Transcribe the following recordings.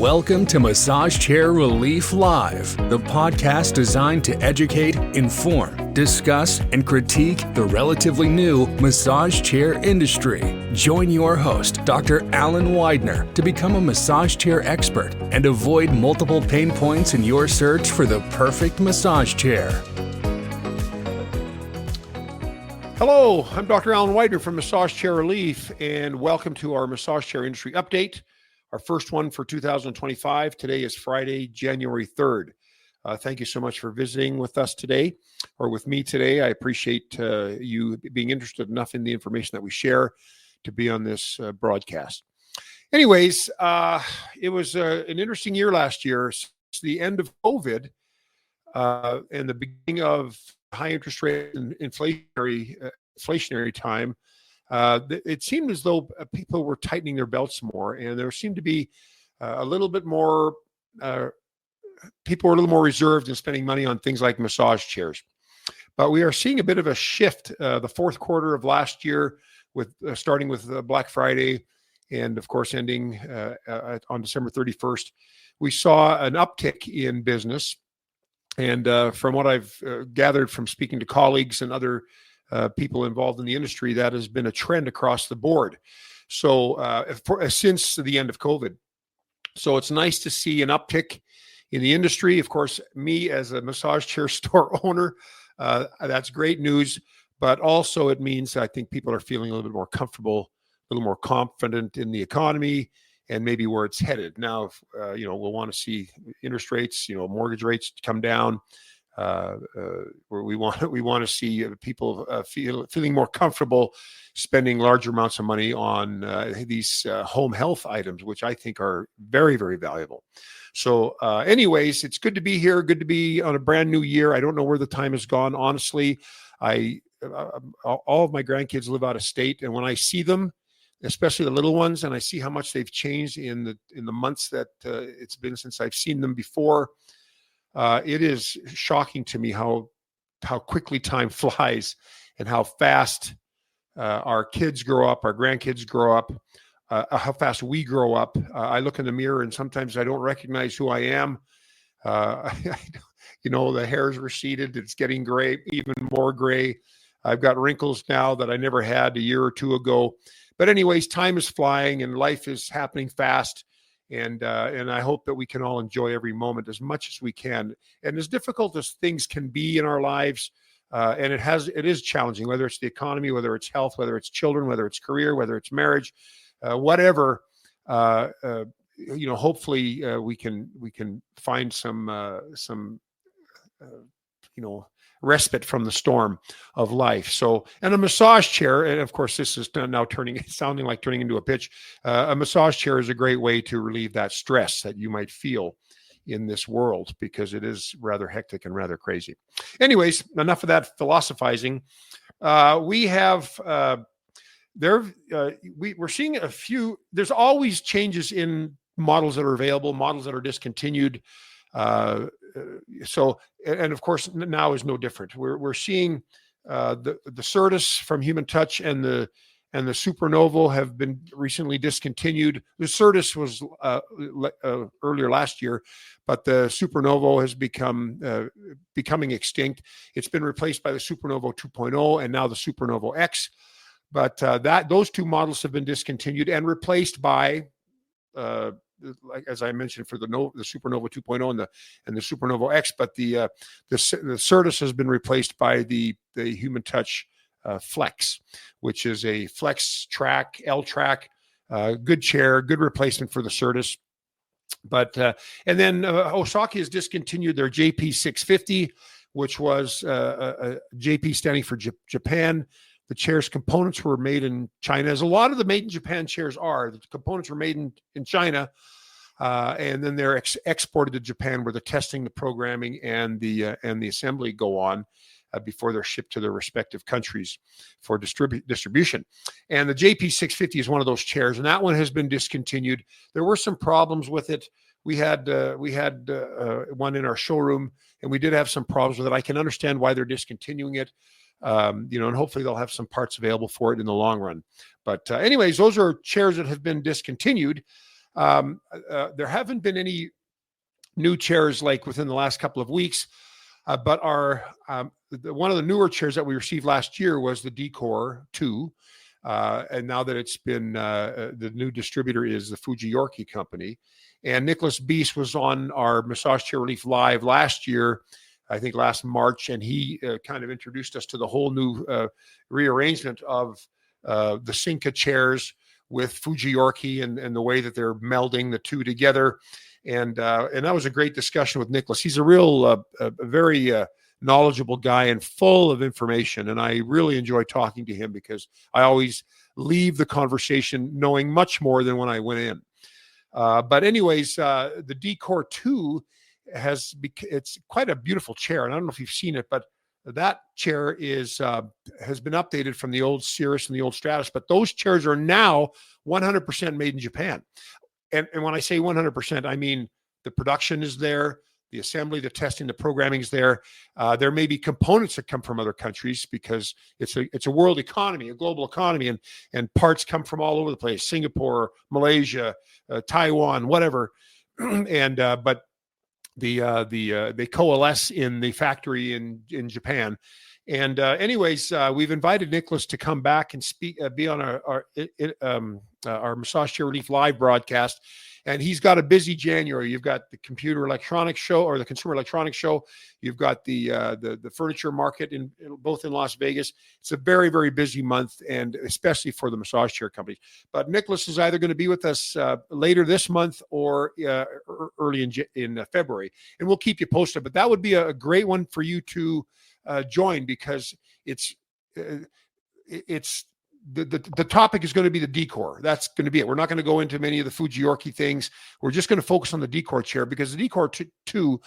Welcome to Massage Chair Relief Live, the podcast designed to educate, inform, discuss, and critique the relatively new massage chair industry. Join your host, Dr. Alan Widener, to become a massage chair expert and avoid multiple pain points in your search for the perfect massage chair. Hello, I'm Dr. Alan Widener from Massage Chair Relief, and welcome to our Massage Chair Industry Update, our first one for 2025. Today is Friday, January 3rd. Thank you so much for visiting with us today, or with me today. I appreciate you being interested enough in the information that we share to be on this broadcast. Anyways, it was an interesting year last year. It's the end of COVID and the beginning of high interest rate and inflationary time. It seemed as though people were tightening their belts more, and there seemed to be a little bit more, people were a little more reserved in spending money on things like massage chairs. But we are seeing a bit of a shift. The fourth quarter of last year, with starting with Black Friday, and of course ending on December 31st, we saw an uptick in business. And from what I've gathered from speaking to colleagues and other people involved in the industry, that has been a trend across the board. So since the end of COVID. So it's nice to see an uptick in the industry. Of course, me as a massage chair store owner, that's great news. But also it means I think people are feeling a little bit more comfortable, a little more confident in the economy and maybe where it's headed. Now, we'll want to see interest rates, mortgage rates come down. Where we want to see people feeling more comfortable spending larger amounts of money on these home health items, which I think are very, very valuable. So anyways, it's good to be here. Good to be on a brand new year. I don't know where the time has gone. Honestly, all of my grandkids live out of state, and when I see them, especially the little ones, and I see how much they've changed in the months that it's been since I've seen them before, it is shocking to me how quickly time flies and how fast our kids grow up, our grandkids grow up, how fast we grow up. I look in the mirror and sometimes I don't recognize who I am. The hair's receded. It's getting gray, even more gray. I've got wrinkles now that I never had a year or two ago. But anyways, time is flying and life is happening fast. And I hope that we can all enjoy every moment as much as we can. And as difficult as things can be in our lives, and it is challenging, whether it's the economy, whether it's health, whether it's children, whether it's career, whether it's marriage, whatever. Hopefully we can find some respite from the storm of life. So, and a massage chair, and of course, this is now sounding like turning into a pitch. A massage chair is a great way to relieve that stress that you might feel in this world, because it is rather hectic and rather crazy. Anyways, enough of that philosophizing. We have we're seeing a few. There's always changes in models that are available, models that are discontinued. So, and of course, now is no different. We're seeing the Certus from Human Touch and the Supernovo have been recently discontinued. The Certus was earlier last year, but the Supernovo has becoming extinct. It's been replaced by the Supernovo 2.0 and now the Supernovo X. But those two models have been discontinued and replaced by like as I mentioned, for the Supernovo 2.0 and the Supernovo X, but the Certus has been replaced by the Human Touch Flex, which is a flex track, L track, good chair, good replacement for the Certus. But and then Osaki has discontinued their JP 650, which was JP standing for Japan. The chair's components were made in China, as a lot of the made in Japan chairs are. The components were made in China, and then they're exported to Japan, where the testing, the programming, and the assembly go on before they're shipped to their respective countries for distribution. And the JP 650 is one of those chairs, and that one has been discontinued. There were some problems with it. We had one in our showroom, and we did have some problems with it. I can understand why they're discontinuing it. And hopefully they'll have some parts available for it in the long run. But anyways, those are chairs that have been discontinued. There haven't been any new chairs like within the last couple of weeks, but one of the newer chairs that we received last year was the Decor 2. And now that it's been, the new distributor is the Fujiyorki company. And Nicholas Beast was on our Massage Chair Relief Live last year, I think last March, and he kind of introduced us to the whole new rearrangement of the Cinca chairs with Fujiyorki and the way that they're melding the two together. And that was a great discussion with Nicholas. He's a real, very knowledgeable guy and full of information. And I really enjoy talking to him because I always leave the conversation knowing much more than when I went in. But anyways, the Decor 2 it's quite a beautiful chair. And I don't know if you've seen it, but that chair has been updated from the old Cirrus and the old Stratus, but those chairs are now 100% made in Japan. And when I say 100%, I mean the production is there, the assembly, the testing, the programming is there. There may be components that come from other countries because it's a world economy, a global economy, and parts come from all over the place: Singapore, Malaysia, Taiwan, whatever. But they coalesce in the factory in Japan. And anyways, we've invited Nicholas to come back and be on our Massage Chair Relief Live broadcast. And he's got a busy January. You've got the Computer Electronics Show, or the Consumer Electronics Show. You've got the furniture market both in Las Vegas. It's a very, very busy month, and especially for the massage chair companies. But Nicholas is either going to be with us later this month or early in February, and we'll keep you posted. But that would be a great one for you to join, because it's the topic is going to be the Decor. That's going to be it. We're not going to go into many of the Fujiyorki things. We're just going to focus on the Decor chair, because the Decor 2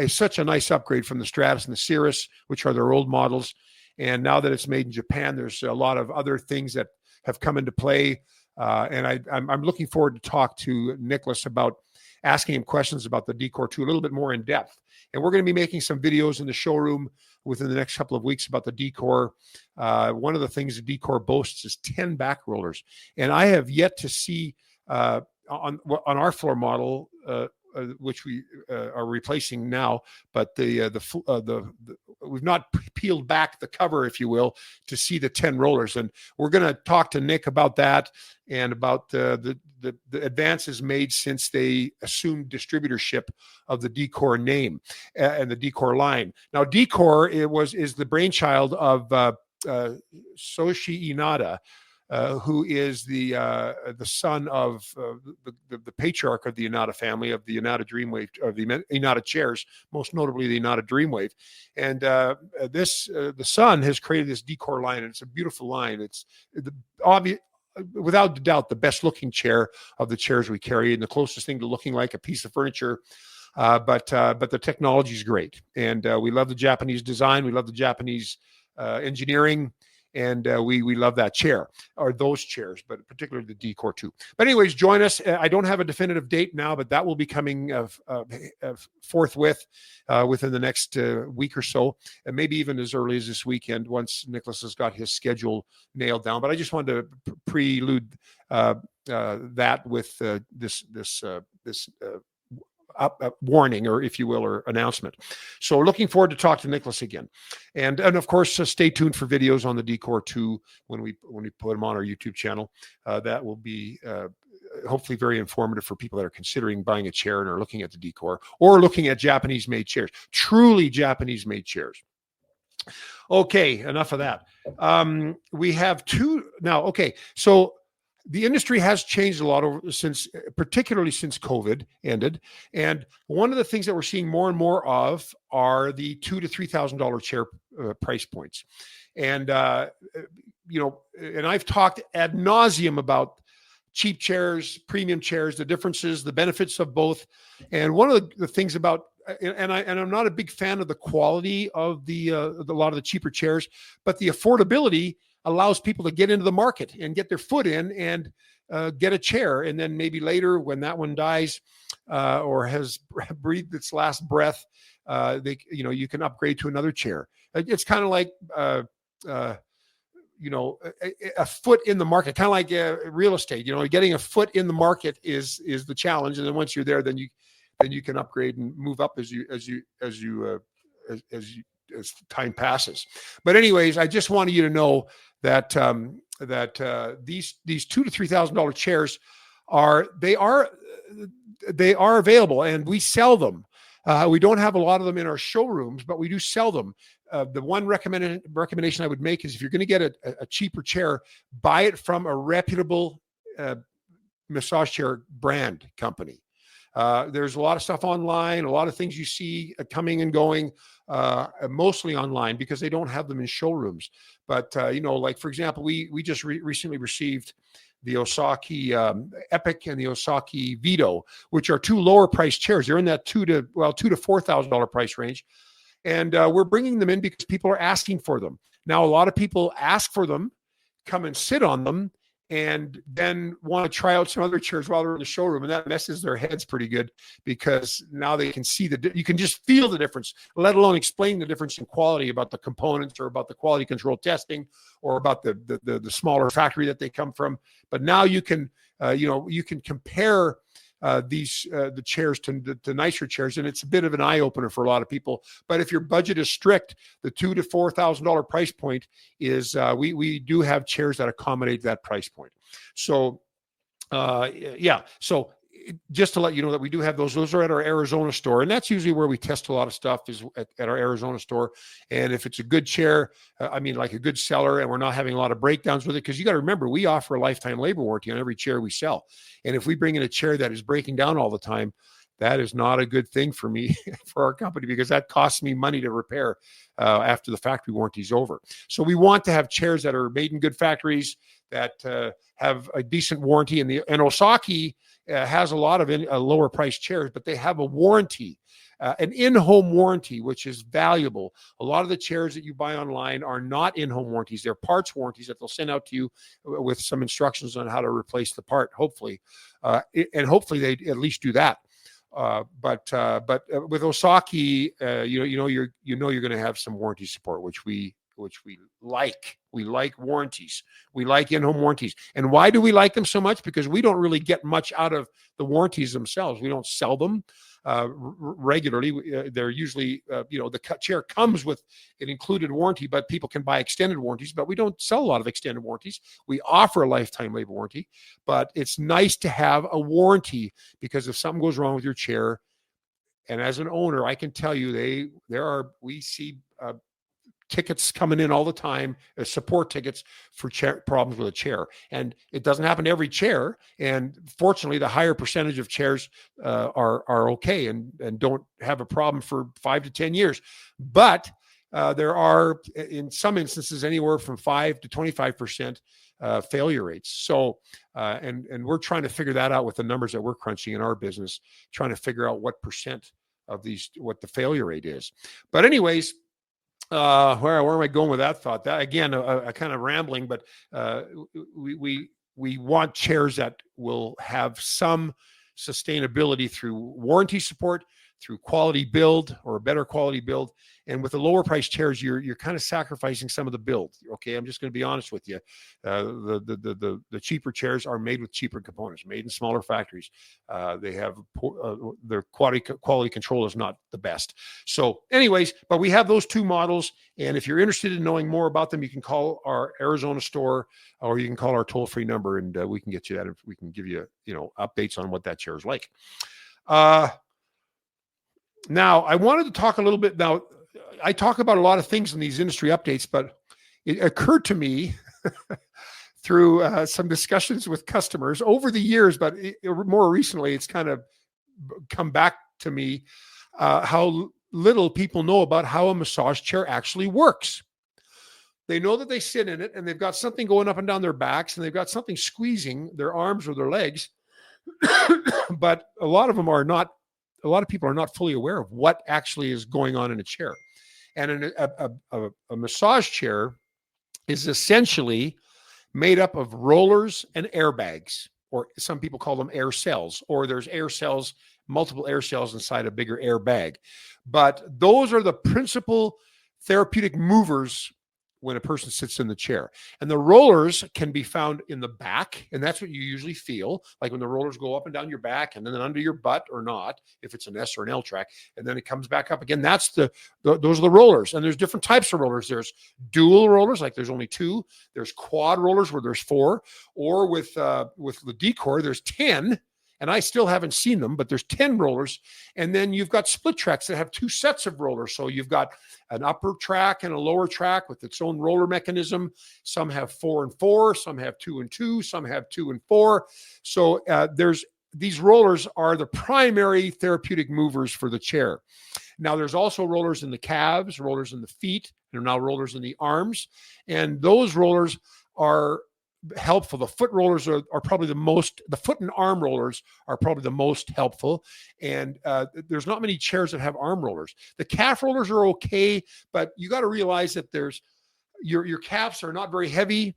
is such a nice upgrade from the Stratus and the Cirrus, which are their old models. And now that it's made in Japan, there's a lot of other things that have come into play. And I'm looking forward to talk to Nicholas about asking him questions about the Decor 2 a little bit more in depth. And we're going to be making some videos in the showroom within the next couple of weeks about the Decor. One of the things the Decor boasts is 10 back rollers. And I have yet to see on our floor model, which we are replacing now, but we've not peeled back the cover, if you will, to see the 10 rollers. And we're going to talk to Nick about that and about the advances made since they assumed distributorship of the Decor name and the Decor line. Now, Decor is the brainchild of Soichi Inada, who is the son of the patriarch of the Inada family, of the Inada Dreamwave, of the Inada chairs, most notably the Inada Dreamwave. And the son has created this Decor line, and it's a beautiful line. It's without doubt the best looking chair of the chairs we carry, and the closest thing to looking like a piece of furniture. But the technology is great, and we love the Japanese design. We love the Japanese engineering. And we love that chair, or those chairs, but particularly the Decor 2. But anyways, join us. I don't have a definitive date now, but that will be coming forthwith within the next week or so, and maybe even as early as this weekend once Nicholas has got his schedule nailed down. But I just wanted to prelude that with this warning, or if you will, or announcement. So looking forward to talk to Nicholas again. And of course, stay tuned for videos on the Decor 2 when we put them on our YouTube channel. That will be hopefully very informative for people that are considering buying a chair and are looking at the Decor, or looking at Japanese made chairs, truly Japanese made chairs. Okay, enough of that. We have two now. Okay, so the industry has changed a lot particularly since COVID ended. And one of the things that we're seeing more and more of are the $2,000 to $3,000 chair price points. And, and I've talked ad nauseum about cheap chairs, premium chairs, the differences, the benefits of both. And one of the things about, and I'm not a big fan of the quality of a lot of the cheaper chairs, but the affordability allows people to get into the market and get their foot in and get a chair. And then maybe later, when that one dies or has breathed its last breath, you can upgrade to another chair. It's kind of like, a foot in the market, kind of like real estate. Getting a foot in the market is the challenge, and then once you're there, then you can upgrade and move up as time passes. But anyways, I just wanted you to know that these $2,000 to $3,000 chairs are available, and we sell them. We don't have a lot of them in our showrooms, but we do sell them. The one recommendation I would make is if you're going to get a cheaper chair, buy it from a reputable massage chair brand company. There's a lot of stuff online, a lot of things you see coming and going, mostly online because they don't have them in showrooms. But, like, for example, we just recently received the Osaki Epic and the Osaki Vito, which are two lower price chairs. They're in that $2,000 to $4,000 price range. And we're bringing them in because people are asking for them. Now, a lot of people ask for them, come and sit on them, and then want to try out some other chairs while they're in the showroom. And that messes their heads pretty good because now they can see you can just feel the difference, let alone explain the difference in quality about the components or about the quality control testing or about the smaller factory that they come from. But now you can, you can compare the chairs to nicer chairs, and it's a bit of an eye opener for a lot of people. But if your budget is strict, the $2,000 to $4,000 price point is we do have chairs that accommodate that price point. So so just to let you know that we do have those are at our Arizona store, and that's usually where we test a lot of stuff, is at our Arizona store. And if it's a good chair, like a good seller, and we're not having a lot of breakdowns with it, because you got to remember, we offer a lifetime labor warranty on every chair we sell. And if we bring in a chair that is breaking down all the time, that is not a good thing for me, for our company, because that costs me money to repair after the factory warranty is over. So we want to have chairs that are made in good factories, that have a decent warranty. And Osaki has a lot of lower price chairs, but they have a warranty, an in-home warranty, which is valuable. A lot of the chairs that you buy online are not in-home warranties. They're parts warranties that they'll send out to you with some instructions on how to replace the part, hopefully. And hopefully they at least do that. But with Osaki, you're going to have some warranty support, which we like. We like warranties. We like in-home warranties. And why do we like them so much? Because we don't really get much out of the warranties themselves. We don't sell them regularly. They're usually, the chair comes with an included warranty, but people can buy extended warranties. But we don't sell a lot of extended warranties. We offer a lifetime labor warranty, but it's nice to have a warranty, because if something goes wrong with your chair, and as an owner, I can tell you we see tickets coming in all the time, support tickets for problems with a chair. And it doesn't happen to every chair. And fortunately, the higher percentage of chairs are okay and don't have a problem for 5 to 10 years. But there are, in some instances, anywhere from 5 to 25% failure rates. So, and we're trying to figure that out with the numbers that we're crunching in our business, trying to figure out what percent of what the failure rate is. But anyways, where am I going with that thought? That again, a kind of rambling, but we want chairs that will have some sustainability through warranty support, through quality build, or a better quality build. And with the lower price chairs, you're kind of sacrificing some of the build. Okay, I'm just going to be honest with you. The cheaper chairs are made with cheaper components, made in smaller factories. They have their quality control is not the best. So, anyways, but we have those two models, and if you're interested in knowing more about them, you can call our Arizona store, or you can call our toll-free number, and we can get you that. We can give you updates on what that chair is like. Now, I wanted to talk a little bit. Now, I talk about a lot of things in these industry updates, but it occurred to me through some discussions with customers over the years, but more recently, it's kind of come back to me how little people know about how a massage chair actually works. They know that they sit in it and they've got something going up and down their backs, and they've got something squeezing their arms or their legs, but a lot of people are not fully aware of what actually is going on in a chair. And a massage chair is essentially made up of rollers and airbags, or some people call them air cells, or there's air cells, multiple air cells inside a bigger airbag. But those are the principal therapeutic movers when a person sits in the chair. And the rollers can be found in the back, and that's what you usually feel, like when the rollers go up and down your back and then under your butt or not, if it's an S or an L track, and then it comes back up again. That's those are the rollers. And there's different types of rollers. There's dual rollers, like there's only 2. There's quad rollers where there's 4, or with the Decor, there's 10. And I still haven't seen them, but there's 10 rollers. And then you've got split tracks that have 2 sets of rollers. So you've got an upper track and a lower track with its own roller mechanism. Some have 4 and 4, some have 2 and 2, some have 2 and 4. So these rollers are the primary therapeutic movers for the chair. Now, there's also rollers in the calves, rollers in the feet, and now rollers in the arms. And those rollers are helpful. The foot rollers are probably the foot and arm rollers are probably the most helpful. And there's not many chairs that have arm rollers. The calf rollers are okay, but you got to realize that your calves are not very heavy.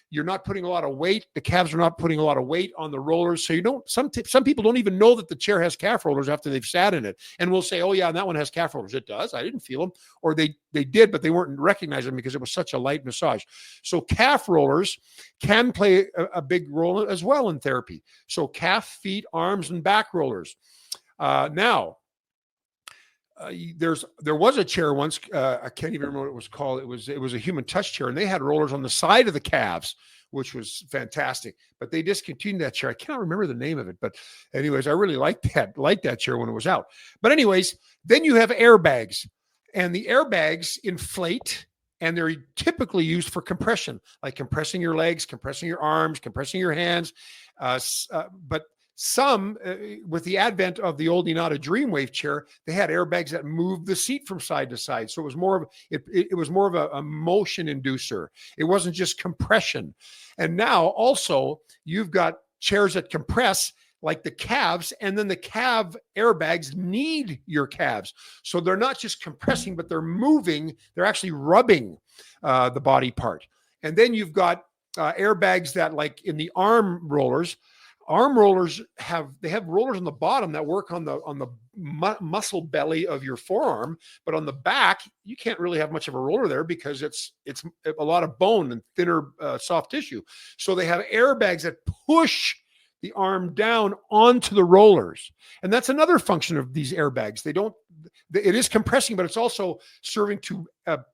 You're not putting a lot of weight. The calves are not putting a lot of weight on the rollers. So some people don't even know that the chair has calf rollers after they've sat in it, and we'll say, oh yeah, and that one has calf rollers. It does. I didn't feel them. Or they did, but they weren't recognizing them because it was such a light massage. So calf rollers can play a big role as well in therapy. So calf, feet, arms, and back rollers. Now, there was a chair once. I can't even remember what it was called. It was a human touch chair, and they had rollers on the side of the calves, which was fantastic. But they discontinued that chair. I cannot remember the name of it, but anyways, I really liked that chair when it was out. But anyways, then you have airbags, and the airbags inflate, and they're typically used for compression, like compressing your legs, compressing your arms, compressing your hands. But some, with the advent of the old Inada Dreamwave chair, they had airbags that moved the seat from side to side. So it was more of a motion inducer. It wasn't just compression. And now also you've got chairs that compress, like the calves, and then the calf airbags need your calves. So they're not just compressing, but they're moving. They're actually rubbing the body part. And then you've got airbags that, like in the arm rollers have rollers on the bottom that work on the muscle belly of your forearm, but on the back you can't really have much of a roller there because it's a lot of bone and thinner soft tissue. So they have airbags that push the arm down onto the rollers, and that's another function of these airbags. It is compressing, but it's also serving to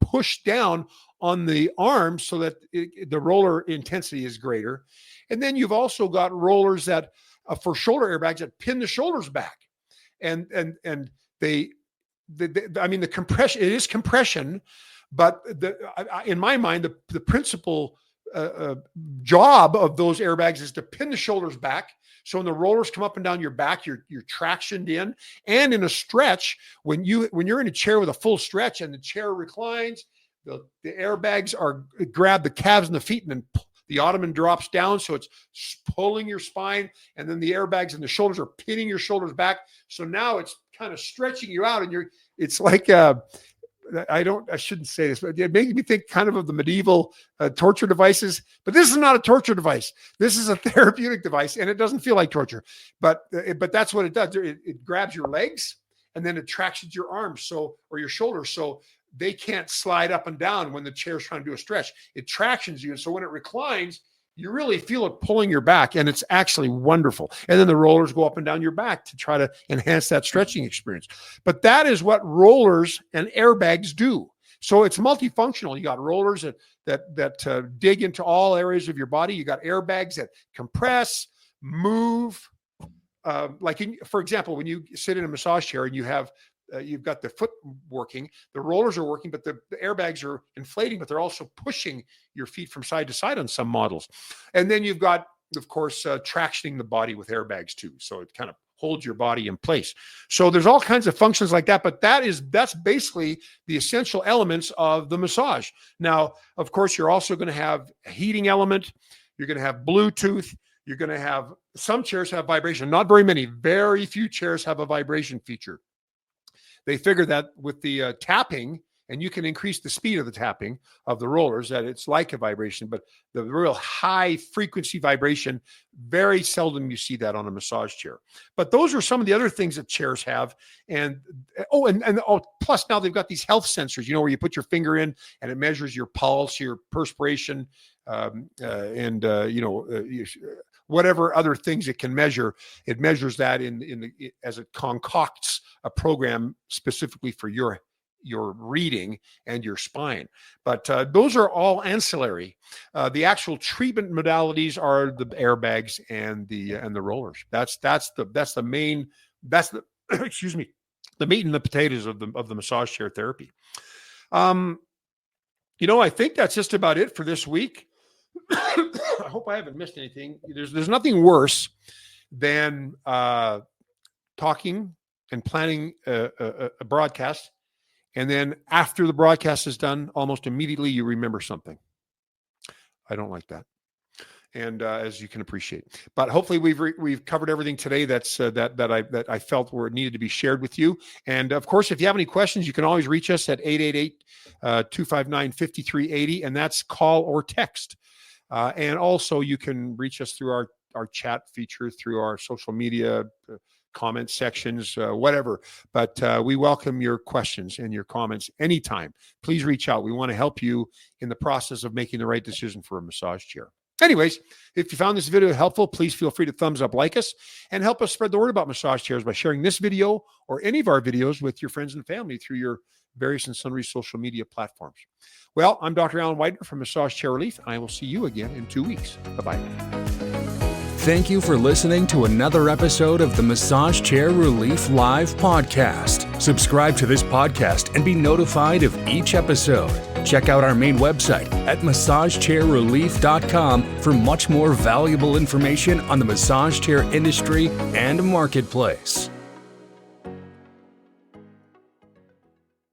push down on the arm so that the roller intensity is greater. And then you've also got rollers that for shoulder airbags that pin the shoulders back, and the compression, it is compression, but in my mind the principal job of those airbags is to pin the shoulders back. So when the rollers come up and down your back, you're tractioned in, and in a stretch, when you're in a chair with a full stretch and the chair reclines, the airbags grab the calves and the feet, and then the ottoman drops down, so it's pulling your spine, and then the airbags and the shoulders are pinning your shoulders back. So now it's kind of stretching you out, and it's like I shouldn't say this, but it makes me think kind of the medieval torture devices. But this is not a torture device. This is a therapeutic device, and it doesn't feel like torture. But that's what it does. It grabs your legs, and then it tractions your arms, or your shoulders, so they can't slide up and down when the chair's trying to do a stretch. It tractions you, and so when it reclines, you really feel it pulling your back, and it's actually wonderful. And then the rollers go up and down your back to try to enhance that stretching experience. But that is what rollers and airbags do. So it's multifunctional. You got rollers that dig into all areas of your body. You got airbags that compress, move. For example, when you sit in a massage chair and you've got the foot working, the rollers are working, but the airbags are inflating, but they're also pushing your feet from side to side on some models. And then you've got, of course, tractioning the body with airbags too. So it kind of holds your body in place. So there's all kinds of functions like that, but that's basically the essential elements of the massage. Now, of course, you're also going to have a heating element. You're going to have Bluetooth. You're going to have, some chairs have vibration, not very many. Very few chairs have a vibration feature. They figure that with the tapping and you can increase the speed of the tapping of the rollers, that it's like a vibration, but the real high frequency vibration, very seldom you see that on a massage chair. But those are some of the other things that chairs have. And plus now they've got these health sensors, where you put your finger in and it measures your pulse, your perspiration, whatever other things it can measure. It measures that as it concocts a program specifically for your reading and your spine. But those are all ancillary. The actual treatment modalities are the airbags and the rollers. That's the main, excuse me, the meat and the potatoes of the massage chair therapy. I think that's just about it for this week. I hope I haven't missed anything. There's nothing worse than talking and planning a broadcast, and then after the broadcast is done, almost immediately you remember something. I don't like that, and as you can appreciate. But hopefully we've covered everything today that I felt were needed to be shared with you. And of course, if you have any questions, you can always reach us at 888-259-5380, and that's call or text. And also you can reach us through our chat feature, through our social media comment sections, whatever. But we welcome your questions and your comments anytime. Please reach out. We want to help you in the process of making the right decision for a massage chair. Anyways, if you found this video helpful, please feel free to thumbs up, like us, and help us spread the word about massage chairs by sharing this video or any of our videos with your friends and family through your various and sundry social media platforms. Well, I'm Dr. Alan Widener from Massage Chair Relief, and I will see you again in 2 weeks. Bye-bye. Thank you for listening to another episode of the Massage Chair Relief Live podcast. Subscribe to this podcast and be notified of each episode. Check out our main website at massagechairrelief.com for much more valuable information on the massage chair industry and marketplace.